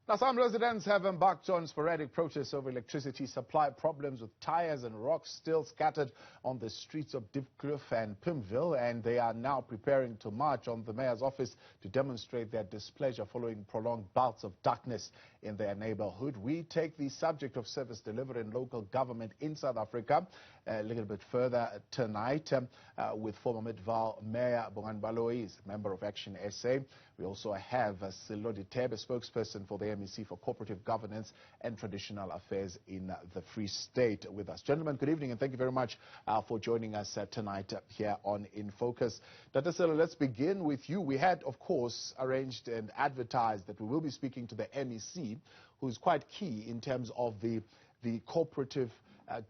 Now, some residents have embarked on sporadic protests over electricity supply problems, with tires and rocks still scattered on the streets of Dithebe and Pimville, and they are now preparing to march on the mayor's office to demonstrate their displeasure following prolonged bouts of darkness in their neighborhood. We take the subject of service delivery in local government in South Africa a little bit further tonight with former Midvaal Mayor Bongani Baloyi, member of Action SA. We also have andSello, Dithebe, spokesperson for the MEC for Cooperative Governance and Traditional Affairs in the Free State, with us. Gentlemen, good evening, and thank you very much for joining us tonight here on In Focus. andSello, let's begin with you. We had, of course, arranged and advertised that we will be speaking to the MEC, who is quite key in terms of the cooperative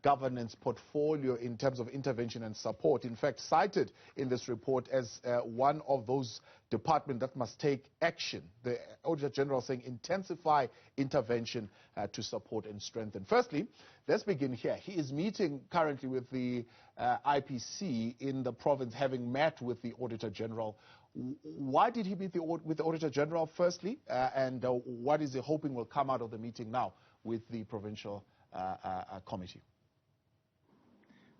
governance portfolio in terms of intervention and support. In fact, cited in this report as one of those departments that must take action. The Auditor General saying intensify intervention to support and strengthen. Firstly, let's begin here. He is meeting currently with the IPC in the province, having met with the Auditor General. Why did he meet with the Auditor General firstly, and what is he hoping will come out of the meeting now with the provincial committee?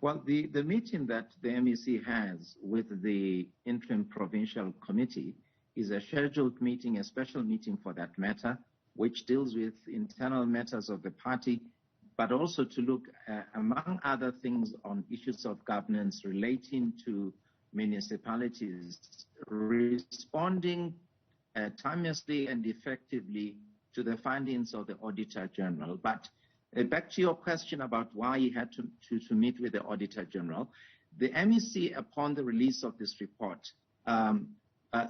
Well, the meeting that the MEC has with the interim provincial committee is a scheduled meeting, a special meeting for that matter, which deals with internal matters of the party, but also to look, among other things, on issues of governance relating to municipalities responding timelessly and effectively to the findings of the Auditor General. But back to your question about why he had to meet with the Auditor General, the MEC, upon the release of this report,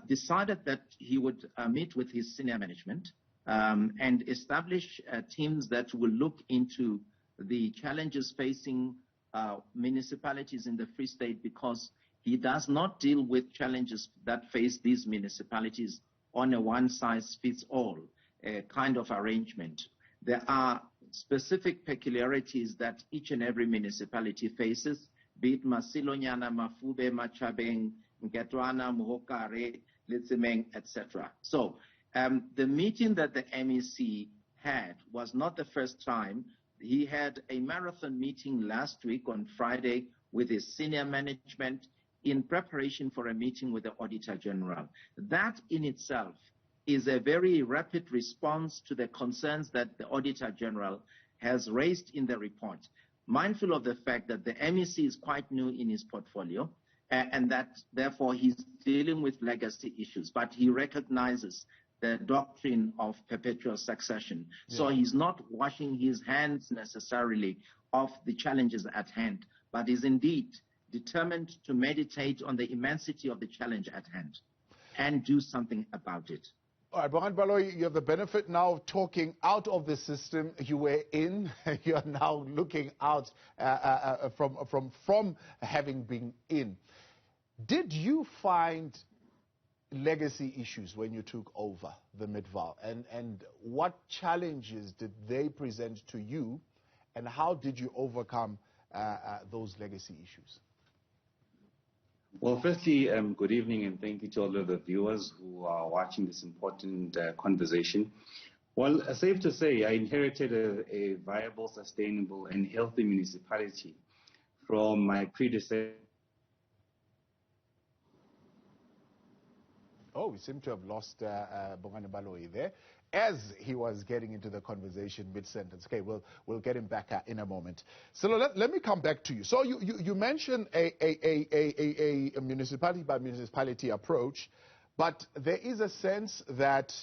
decided that he would meet with his senior management and establish teams that will look into the challenges facing municipalities in the Free State, because he does not deal with challenges that face these municipalities on a one-size-fits-all kind of arrangement. There are specific peculiarities that each and every municipality faces, be it Masilonyana, Mafube, Machabeng, Ngetwana, Mohokare, Litsimeng, etc. So the meeting that the MEC had was not the first time. He had a marathon meeting last week on Friday with his senior management in preparation for a meeting with the Auditor General. That in itself is a very rapid response to the concerns that the Auditor General has raised in the report, mindful of the fact that the MEC is quite new in his portfolio and that therefore he's dealing with legacy issues, but he recognizes the doctrine of perpetual succession. Yeah. So he's not washing his hands necessarily of the challenges at hand, but is indeed determined to meditate on the immensity of the challenge at hand and do something about it. All right, Bongani Baloyi, you have the benefit now of talking out of the system. You were in, you are now looking out from having been in. Did you find legacy issues when you took over the Midvaal? And what challenges did they present to you, and how did you overcome those legacy issues? Well, firstly, good evening, and thank you to all of the viewers who are watching this important conversation. Well, safe to say, I inherited a viable, sustainable, and healthy municipality from my predecessor. Oh, we seem to have lost Bongani Baloyi there as he was getting into the conversation mid-sentence. Okay, we'll get him back in a moment. So let me come back to you. So you mentioned a municipality by municipality approach, but there is a sense that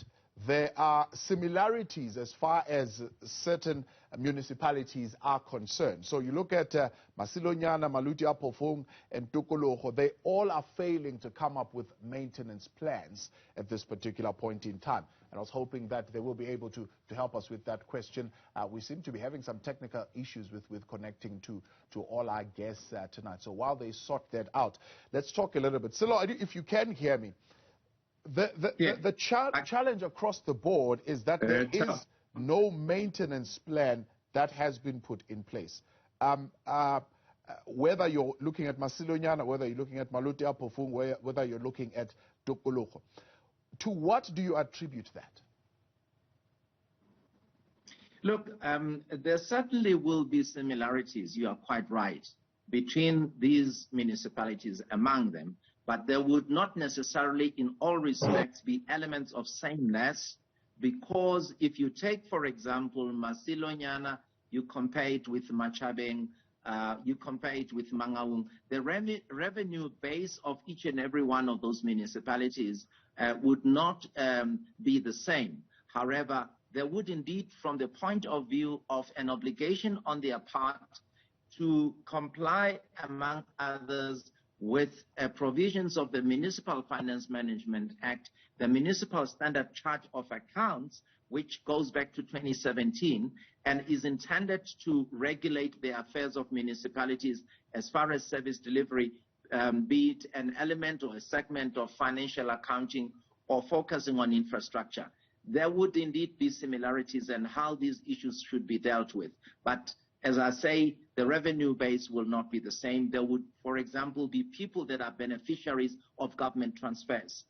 there are similarities as far as certain municipalities are concerned. So you look at Masilonyana, Maluti Apofung, and Tukoloho, they all are failing to come up with maintenance plans at this particular point in time. And I was hoping that they will be able to help us with that question. We seem to be having some technical issues with connecting to all our guests tonight. So while they sort that out, let's talk a little bit. Silo, if you can hear me. The challenge across the board is that there is no maintenance plan that has been put in place. Whether you're looking at Masilonyana, whether you're looking at Maluti Apofung, whether you're looking at Tokologo. To what do you attribute that? Look, there certainly will be similarities, you are quite right, between these municipalities among them, but there would not necessarily in all respects be elements of sameness, because if you take, for example, Masilonyana, you compare it with Machabeng, you compare it with Mangaung, the revenue base of each and every one of those municipalities would not be the same. However, there would indeed, from the point of view of an obligation on their part to comply, among others, with provisions of the Municipal Finance Management Act, the Municipal Standard Charge of Accounts, which goes back to 2017 and is intended to regulate the affairs of municipalities as far as service delivery, be it an element or a segment of financial accounting or focusing on infrastructure. There would indeed be similarities in how these issues should be dealt with. But as I say, the revenue base will not be the same. There would, for example, be people that are beneficiaries of government transfers,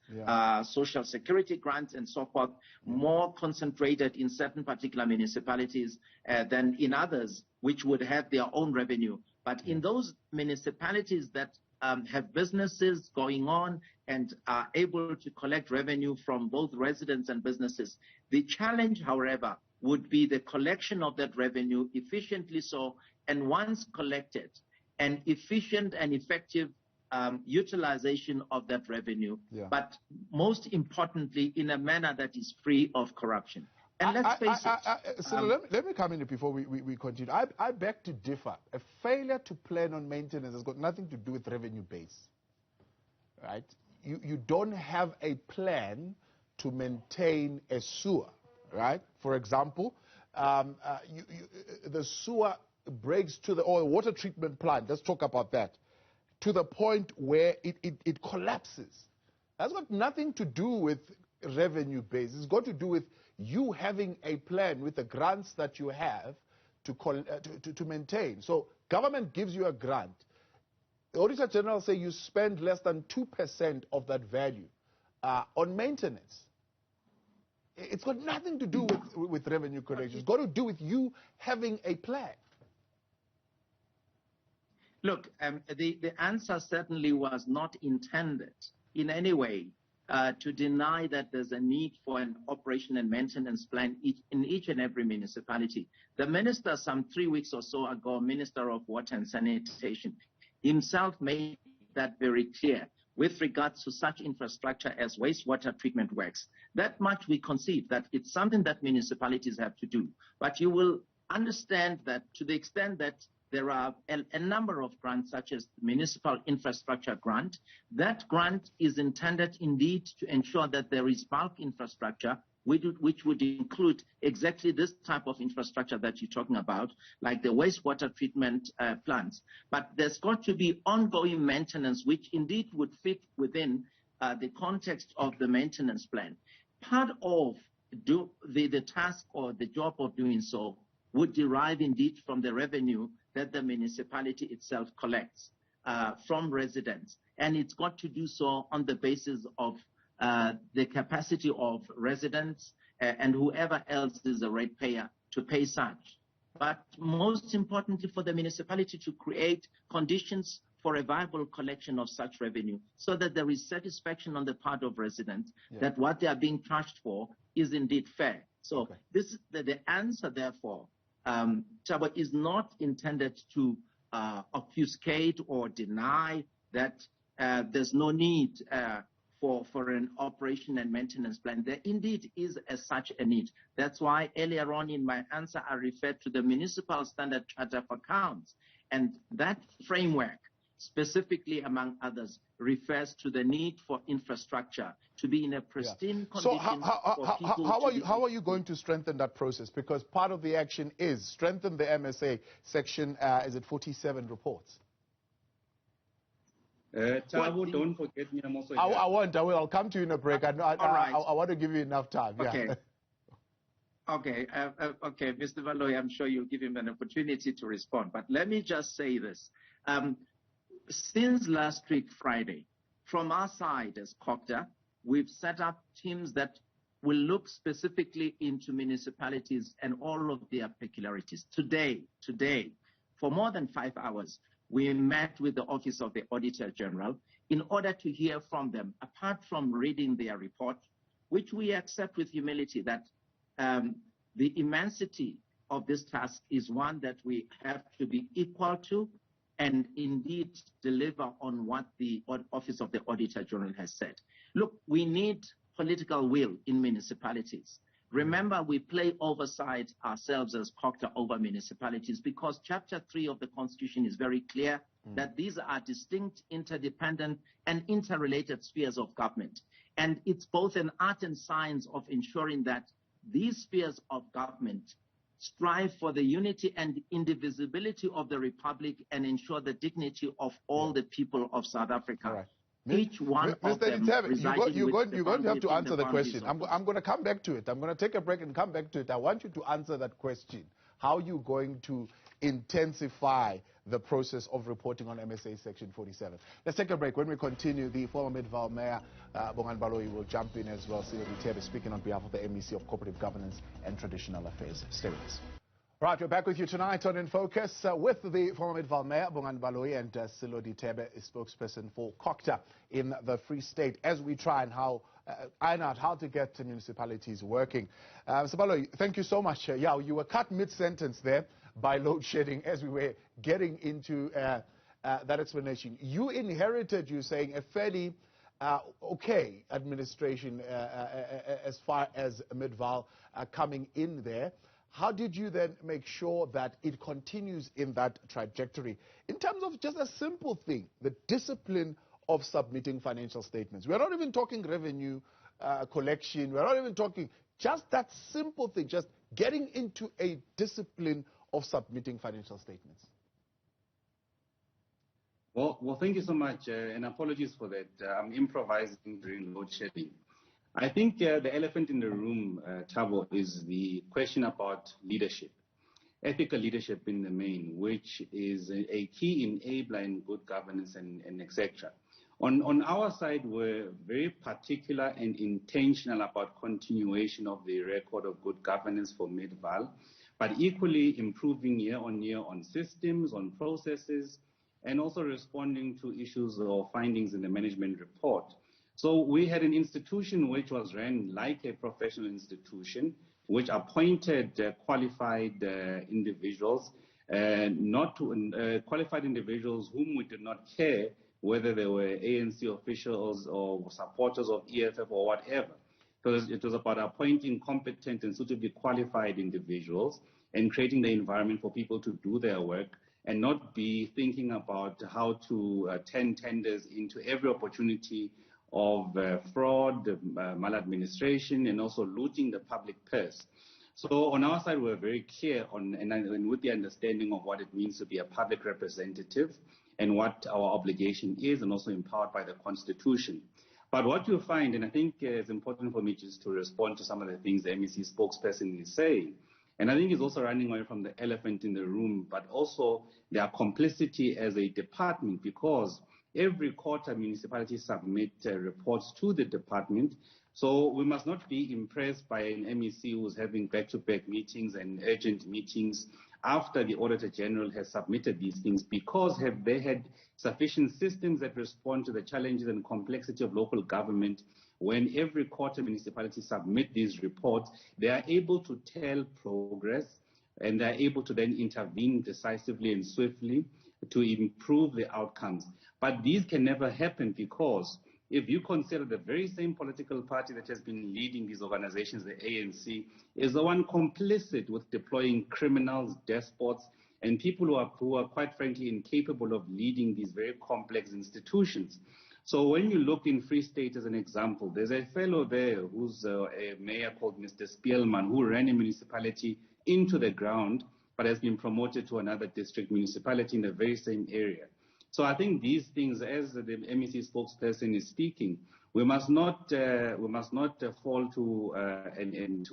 social security grants and so forth, more concentrated in certain particular municipalities than in others, which would have their own revenue. But in those municipalities that have businesses going on and are able to collect revenue from both residents and businesses, the challenge, however, would be the collection of that revenue efficiently so, and once collected, an efficient and effective utilization of that revenue, but most importantly, in a manner that is free of corruption. And let's face it. So let me come in before we continue. I beg to differ. A failure to plan on maintenance has got nothing to do with revenue base, right? You don't have a plan to maintain a sewer, right? For example, the sewer breaks to the, or water treatment plant, let's talk about that, to the point where it collapses. That's got nothing to do with revenue base. It's got to do with you having a plan with the grants that you have to maintain. So government gives you a grant. The Auditor General say you spend less than 2% of that value on maintenance. It's got nothing to do with revenue collection. It's got to do with you having a plan. Look, the answer certainly was not intended in any way to deny that there's a need for an operation and maintenance plan in each and every municipality. The minister, some 3 weeks or so ago, Minister of Water and Sanitation, himself made that very clear with regards to such infrastructure as wastewater treatment works. That much we conceive that it's something that municipalities have to do. But you will understand that to the extent that there are a number of grants, such as the Municipal Infrastructure Grant. That grant is intended indeed to ensure that there is bulk infrastructure, which would include exactly this type of infrastructure that you're talking about, like the wastewater treatment plants. But there's got to be ongoing maintenance, which indeed would fit within the context of the maintenance plan. Part of the task or the job of doing so would derive indeed from the revenue that the municipality itself collects from residents. And it's got to do so on the basis of the capacity of residents and whoever else is a ratepayer to pay such. But most importantly, for the municipality to create conditions for a viable collection of such revenue so that there is satisfaction on the part of residents that what they are being charged for is indeed fair. So this the answer, therefore, Chaba, is not intended to obfuscate or deny that there's no need for an operation and maintenance plan. There indeed is as such a need. That's why earlier on in my answer, I referred to the Municipal Standard Charter of Accounts. And that framework, specifically among others, refers to the need for infrastructure to be in a pristine condition. So how are you going to strengthen that process? Because part of the action is strengthen the MSA section, is it 47 reports? Tabu, don't forget me. I'm also here. I will. I'll come to you in a break. I want to give you enough time. Okay. Okay, Mr. Baloyi, I'm sure you'll give him an opportunity to respond. But let me just say this. Since last week, Friday, from our side as COCTA, we've set up teams that will look specifically into municipalities and all of their peculiarities. Today, for more than 5 hours, we met with the Office of the Auditor General in order to hear from them, apart from reading their report, which we accept with humility that the immensity of this task is one that we have to be equal to and indeed deliver on what the Office of the Auditor General has said. Look, we need political will in municipalities. Remember, we play oversight ourselves as COCTA over municipalities because Chapter 3 of the Constitution is very clear that these are distinct, interdependent, and interrelated spheres of government. And it's both an art and science of ensuring that these spheres of government strive for the unity and indivisibility of the Republic and ensure the dignity of all the people of South Africa. Right. Each one of them Dithebe, you're going to have to answer the question. I'm going to come back to it. I'm going to take a break and come back to it. I want you to answer that question. How are you going to intensify the process of reporting on MSA Section 47? Let's take a break. When we continue, the former Midvaal Mayor, Bongani Baloyi, will jump in as well. Dithebe speaking on behalf of the MEC of Cooperative Governance and Traditional Affairs. Stay with us. Right, we're back with you tonight on In Focus with the former Midvaal Mayor, Bongani Baloyi, and andSello Dithebe, spokesperson for COCTA in the Free State, as we try and iron out how to get municipalities working. Mr. Baloyi, thank you so much. You were cut mid-sentence there by load shedding as we were getting into that explanation. You inherited, you're saying, a fairly okay administration as far as Midvaal coming in there. How did you then make sure that it continues in that trajectory? In terms of just a simple thing, the discipline of submitting financial statements. We're not even talking revenue collection. We're not even talking just that simple thing, just getting into a discipline of submitting financial statements. Well, thank you so much, and apologies for that. I'm improvising during load shedding. I think the elephant in the room, Thabo, is the question about leadership, ethical leadership in the main, which is a key enabler in good governance and etc. On our side, we're very particular and intentional about continuation of the record of good governance for Midvaal, but equally improving year on year on systems, on processes, and also responding to issues or findings in the management report. So we had an institution which was run like a professional institution, which appointed qualified individuals, qualified individuals whom we did not care whether they were ANC officials or supporters of EFF or whatever. Because it was about appointing competent and suitably qualified individuals and creating the environment for people to do their work and not be thinking about how to turn tenders into every opportunity of fraud, maladministration, and also looting the public purse. So on our side, we're very clear on and with the understanding of what it means to be a public representative and what our obligation is, and also empowered by the Constitution. But what you find, and I think it's important for me just to respond to some of the things the MEC spokesperson is saying, and I think it's also running away from the elephant in the room, but also their complicity as a department, because every quarter municipalities submit reports to the department. So we must not be impressed by an MEC who's having back-to-back meetings and urgent meetings after the Auditor General has submitted these things, because have they had sufficient systems that respond to the challenges and complexity of local government. When every quarter municipalities submit these reports, they are able to tell progress, and they're able to then intervene decisively and swiftly to improve the outcomes. But these can never happen because if you consider the very same political party that has been leading these organizations, the ANC, is the one complicit with deploying criminals, despots, and people who are quite frankly incapable of leading these very complex institutions. So when you look in Free State as an example, there's a fellow there who's a mayor called Mr. Spielman, who ran a municipality into the ground, but has been promoted to another district municipality in the very same area. So I think these things, as the MEC spokesperson is speaking, we must not fall to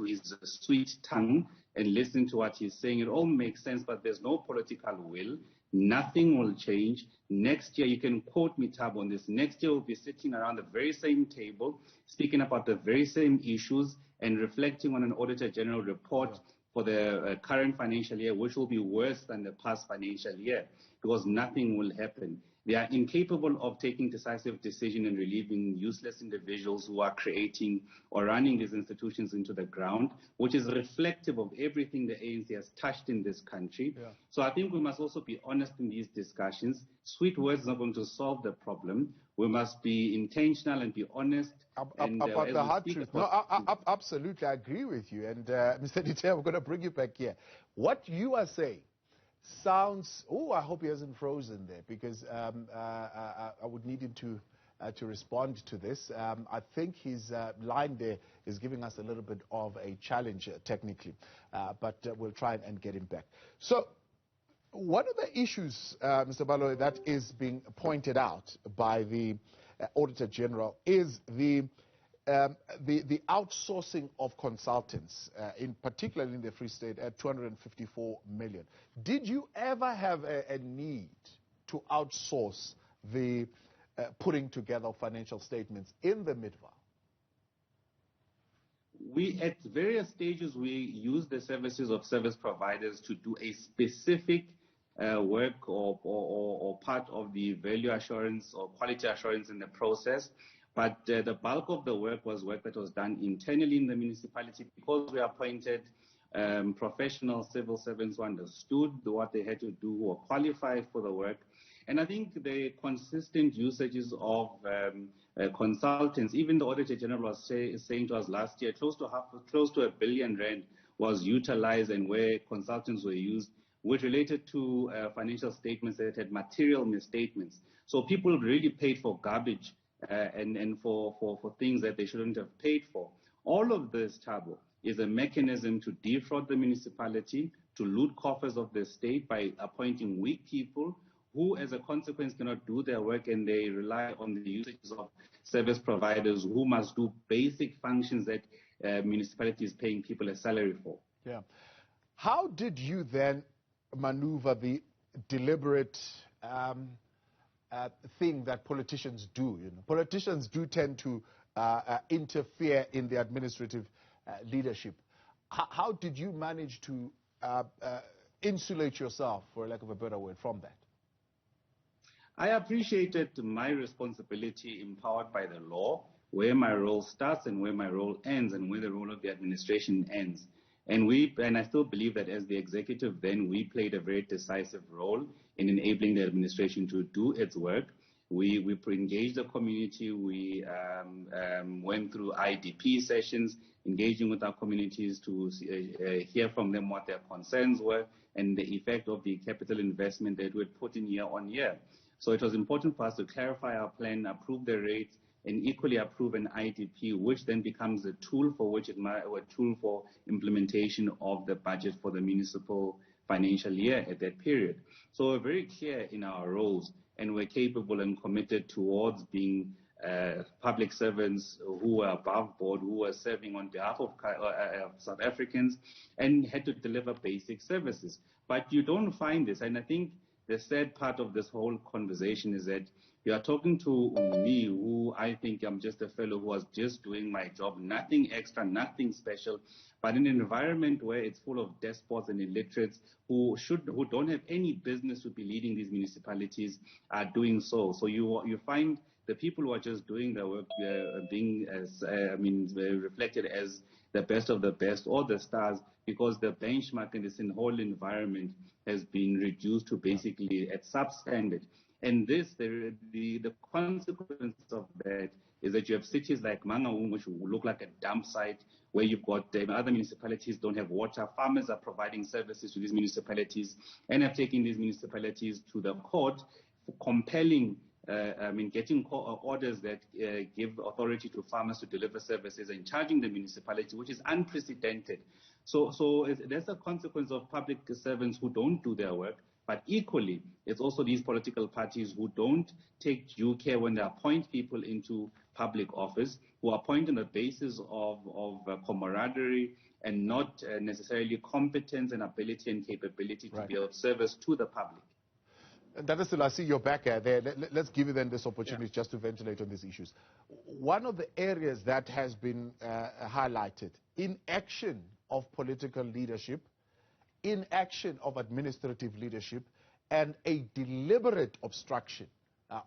his sweet tongue and listen to what he's saying. It all makes sense, but there's no political will. Nothing will change. Next year, you can quote me, Tab, on this. Next year, we'll be sitting around the very same table, speaking about the very same issues and reflecting on an Auditor General report for the current financial year, which will be worse than the past financial year, because nothing will happen. They are incapable of taking decisive decision and relieving useless individuals who are creating or running these institutions into the ground, which is reflective of everything the ANC has touched in this country. Yeah. So I think we must also be honest in these discussions. Sweet words are not going to solve the problem. We must be intentional and be honest. About the hard truth. No, absolutely, I agree with you. And Mr. Dithebe, I'm going to bring you back here. What you are saying sounds, I hope he hasn't frozen there, because I would need him to respond to this. I think his line there is giving us a little bit of a challenge technically, but we'll try and get him back. So one of the issues, Mr. Baloyi, that is being pointed out by the Auditor General is the outsourcing of consultants, in particular in the Free State, at 254 million. Did you ever have a need to outsource the putting together of financial statements in the Midva? We, at various stages, we use the services of service providers to do a specific work or part of the value assurance or quality assurance in the process. But the bulk of the work was work that was done internally in the municipality, because we appointed professional civil servants who understood what they had to do, who were qualified for the work. And I think the consistent usages of consultants, even the Auditor General was saying to us last year, close to R1 billion was utilized, and where consultants were used, which related to financial statements that had material misstatements. So people really paid for garbage and for things that they shouldn't have paid for. All of this, Thabo, is a mechanism to defraud the municipality, to loot coffers of the state by appointing weak people who, as a consequence, cannot do their work, and they rely on the usages of service providers who must do basic functions that municipality is paying people a salary for. Yeah. How did you then maneuver the deliberate thing that politicians do? Politicians do tend to interfere in the administrative leadership. How did you manage to insulate yourself, for lack of a better word, from that? I appreciated my responsibility empowered by the law, where my role starts and where my role ends, and where the role of the administration ends. And I still believe that as the executive then, we played a very decisive role in enabling the administration to do its work. We engaged the community. We went through IDP sessions, engaging with our communities to hear from them what their concerns were and the effect of the capital investment that we had put in year on year. So it was important for us to clarify our plan, approve the rates, and equally approve an IDP, which then becomes a tool for implementation of the budget for the municipal financial year at that period. So we're very clear in our roles, and we're capable and committed towards being public servants who are above board, who are serving on behalf of South Africans, and had to deliver basic services. But you don't find this, and I think the sad part of this whole conversation is that you are talking to me, who I think I'm just a fellow who was just doing my job, nothing extra, nothing special, but in an environment where it's full of despots and illiterates who don't have any business to be leading these municipalities are doing so. So you find the people who are just doing their work being reflected as the best of the best or the stars, because the benchmark in this whole environment has been reduced to basically at substandard. And this, the consequence of that is that you have cities like Mangaung, which will look like a dump site, where you've got other municipalities don't have water. Farmers are providing services to these municipalities and have taken these municipalities to the court for compelling, getting orders that give authority to farmers to deliver services and charging the municipality, which is unprecedented. So there's a consequence of public servants who don't do their work. But equally, it's also these political parties who don't take due care when they appoint people into public office, who appoint on the basis of camaraderie and not necessarily competence and ability and capability to be of service to the public. andSello, I see you're back there. Let's give you then this opportunity just to ventilate on these issues. One of the areas that has been highlighted, inaction of political leadership, inaction of administrative leadership, and a deliberate obstruction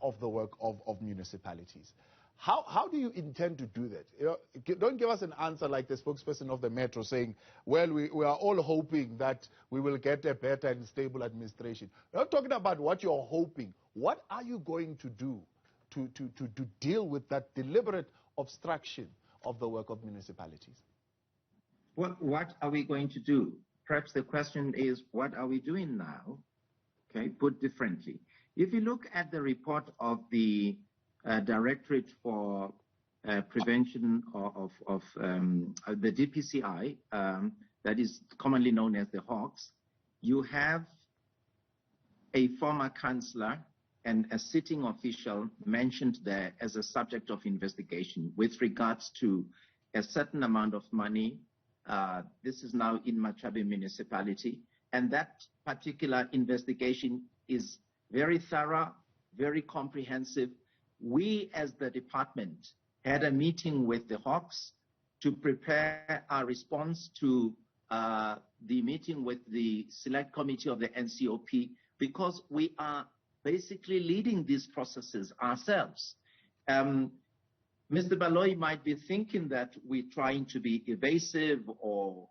of the work of municipalities. How do you intend to do that? You know, don't give us an answer like the spokesperson of the Metro saying, well, we are all hoping that we will get a better and stable administration. We're not talking about what you're hoping. What are you going to do to deal with that deliberate obstruction of the work of municipalities? Well, what are we going to do? Perhaps the question is, what are we doing now? Okay, put differently. If you look at the report of the Directorate for Prevention of the DPCI, that is commonly known as the Hawks, you have a former councillor and a sitting official mentioned there as a subject of investigation with regards to a certain amount of money. This is now in Machabe municipality, and that particular investigation is very thorough, very comprehensive. We, as the department, had a meeting with the Hawks to prepare our response to the meeting with the Select Committee of the NCOP, because we are basically leading these processes ourselves. Mr. Baloyi might be thinking that we're trying to be evasive or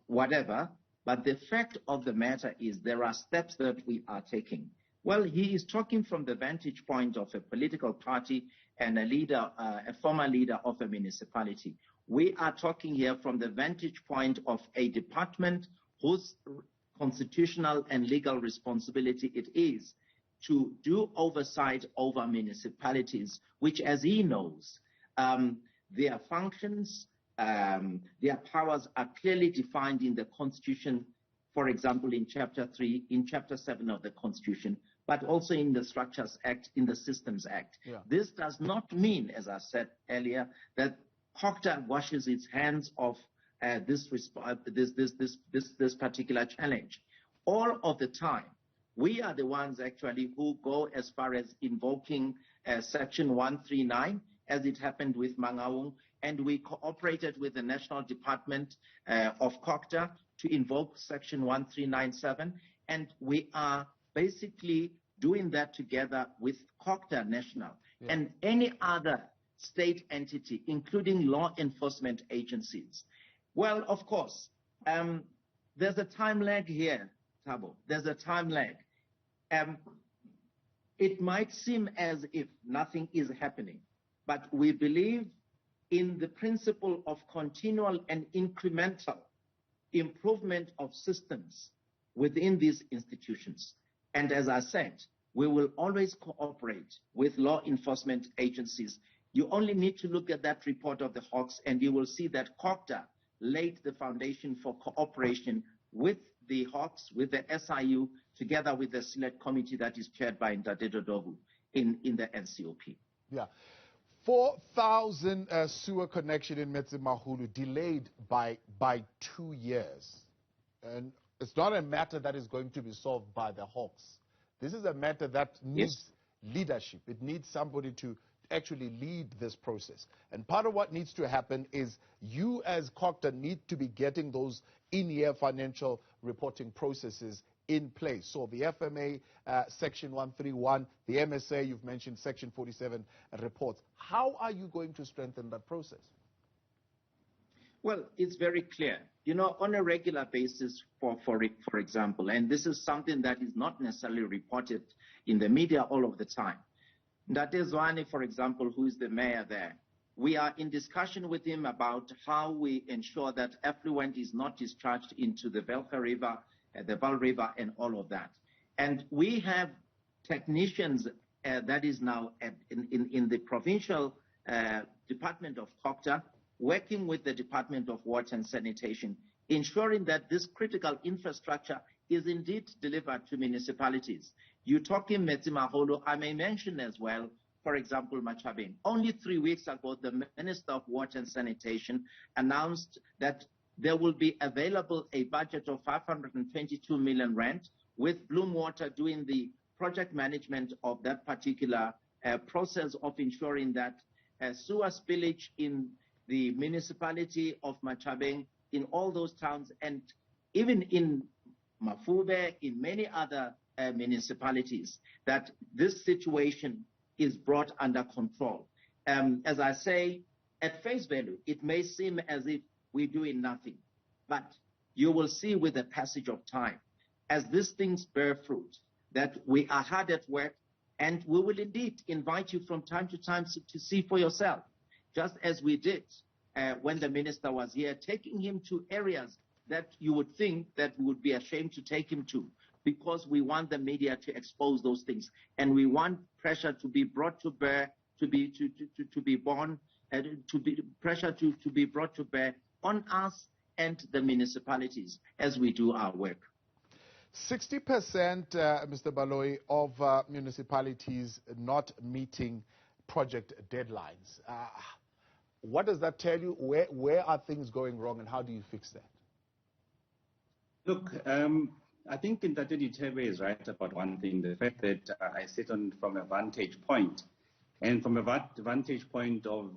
whatever, but the fact of the matter is there are steps that we are taking. Well, he is talking from the vantage point of a political party and a leader, a former leader of a municipality. We are talking here from the vantage point of a department whose constitutional and legal responsibility it is to do oversight over municipalities, which, as he knows, their functions, their powers are clearly defined in the Constitution, for example, in Chapter 3, in Chapter 7 of the Constitution, but also in the Structures Act, in the Systems Act. Yeah. This does not mean, as I said earlier, that COGTA washes its hands of this particular challenge. All of the time, we are the ones actually who go as far as invoking Section 139, as it happened with Mangaung, and we cooperated with the National Department of COGTA to invoke Section 1397, and we are basically doing that together with COGTA National and any other state entity, including law enforcement agencies. Well, of course, there's a time lag here, Thabo. There's a time lag. It might seem as if nothing is happening, but we believe in the principle of continual and incremental improvement of systems within these institutions. And as I said, we will always cooperate with law enforcement agencies. You only need to look at that report of the Hawks and you will see that COGTA laid the foundation for cooperation with the Hawks, with the SIU, together with the Select Committee that is chaired by Ndade Dodovu in the NCOP. Yeah. 4,000 sewer connection in Metsimahulu delayed by 2 years. And it's not a matter that is going to be solved by the Hawks. This is a matter that needs leadership. It needs somebody to actually lead this process. And part of what needs to happen is you as COGTA need to be getting those in-year financial reporting processes in place. So the FMA, Section 131, the MSA, you've mentioned Section 47 reports. How are you going to strengthen that process? Well, it's very clear. You know, on a regular basis, for example, and this is something that is not necessarily reported in the media all of the time. Ndate Zwane, for example, who is the mayor there, we are in discussion with him about how we ensure that effluent is not discharged into the Velka River, the Val River, and all of that. And we have technicians that is now in the provincial Department of COGTA, working with the Department of Water and Sanitation, ensuring that this critical infrastructure is indeed delivered to municipalities. You talk in Metsimaholo, I may mention as well, for example, Machabe. Only 3 weeks ago, the Minister of Water and Sanitation announced that there will be available a budget of 522 million rand, with Bloom Water doing the project management of that particular process of ensuring that sewer spillage in the municipality of Machabeng, in all those towns, and even in Mafube, in many other municipalities, that this situation is brought under control. As I say, at face value, it may seem as if we're doing nothing, but you will see with the passage of time, as these things bear fruit, that we are hard at work, and we will indeed invite you from time to time to see for yourself, just as we did when the minister was here, taking him to areas that you would think that we would be ashamed to take him to, because we want the media to expose those things, and we want pressure to be brought to bear, to be born, pressure to be brought to bear on us and the municipalities as we do our work. 60%, Mr. Baloyi, of municipalities not meeting project deadlines. What does that tell you? Where are things going wrong, and how do you fix that? Look, I think that Dithebe is right about one thing, the fact that I sit from a vantage point, and from a vantage point of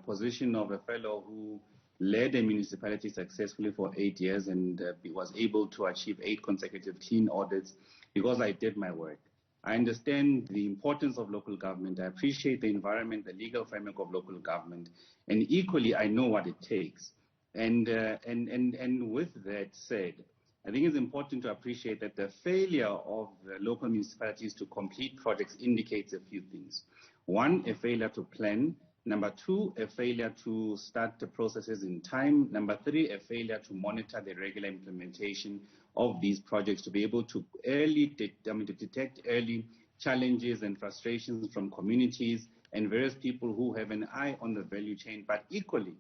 position of a fellow who led a municipality successfully for 8 years and was able to achieve 8 consecutive clean audits because I did my work. I understand the importance of local government. I appreciate the environment, the legal framework of local government, and equally I know what it takes. And with that said, I think it's important to appreciate that the failure of the local municipalities to complete projects indicates a few things. One, a failure to plan. Number 2, a failure to start the processes in time. Number 3, a failure to monitor the regular implementation of these projects to be able to detect early challenges and frustrations from communities and various people who have an eye on the value chain. But equally,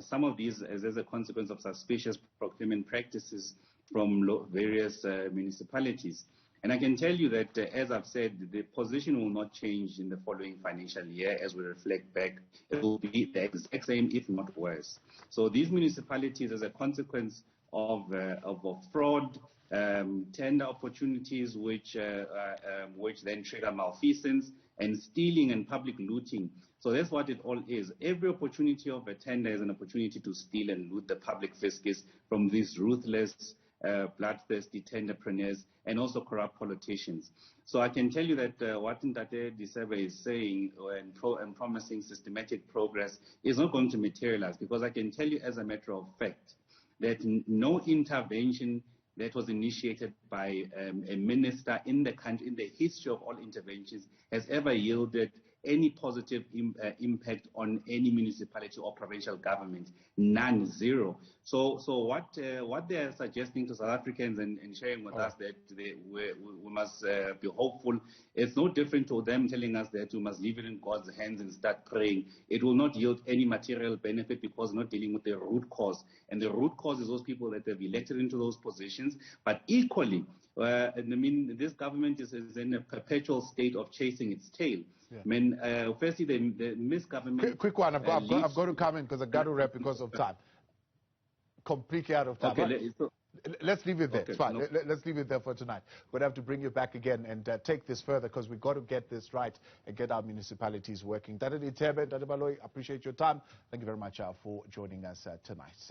some of these as a consequence of suspicious procurement practices from various municipalities. And I can tell you that, as I've said, the position will not change in the following financial year as we reflect back. It will be the exact same, if not worse. So these municipalities, as a consequence of fraud, tender opportunities which then trigger malfeasance, and stealing and public looting. So that's what it all is. Every opportunity of a tender is an opportunity to steal and loot the public fiscus from these ruthless, bloodthirsty tenderpreneurs and also corrupt politicians. So I can tell you that what Dithebe is saying and promising systematic progress is not going to materialize, because I can tell you as a matter of fact that no intervention that was initiated by a minister in the country, in the history of all interventions, has ever yielded any positive impact on any municipality or provincial government. None, zero. So what they are suggesting to South Africans and sharing with us that we must be hopeful, it's no different to them telling us that we must leave it in God's hands and start praying. It will not yield any material benefit because not dealing with the root cause. And the root cause is those people that have elected into those positions. But equally, I mean, this government is in a perpetual state of chasing its tail. Yeah. I mean, firstly, the misgovernment... Quick one. I've got to come in because I've got to wrap because of time. Completely out of time. Okay, let's leave it there. Okay, it's fine. no. Let's leave it there for tonight. We'll have to bring you back again and take this further, because we've got to get this right and get our municipalities working. Dithebe, Baloyi, appreciate your time. Thank you very much for joining us tonight.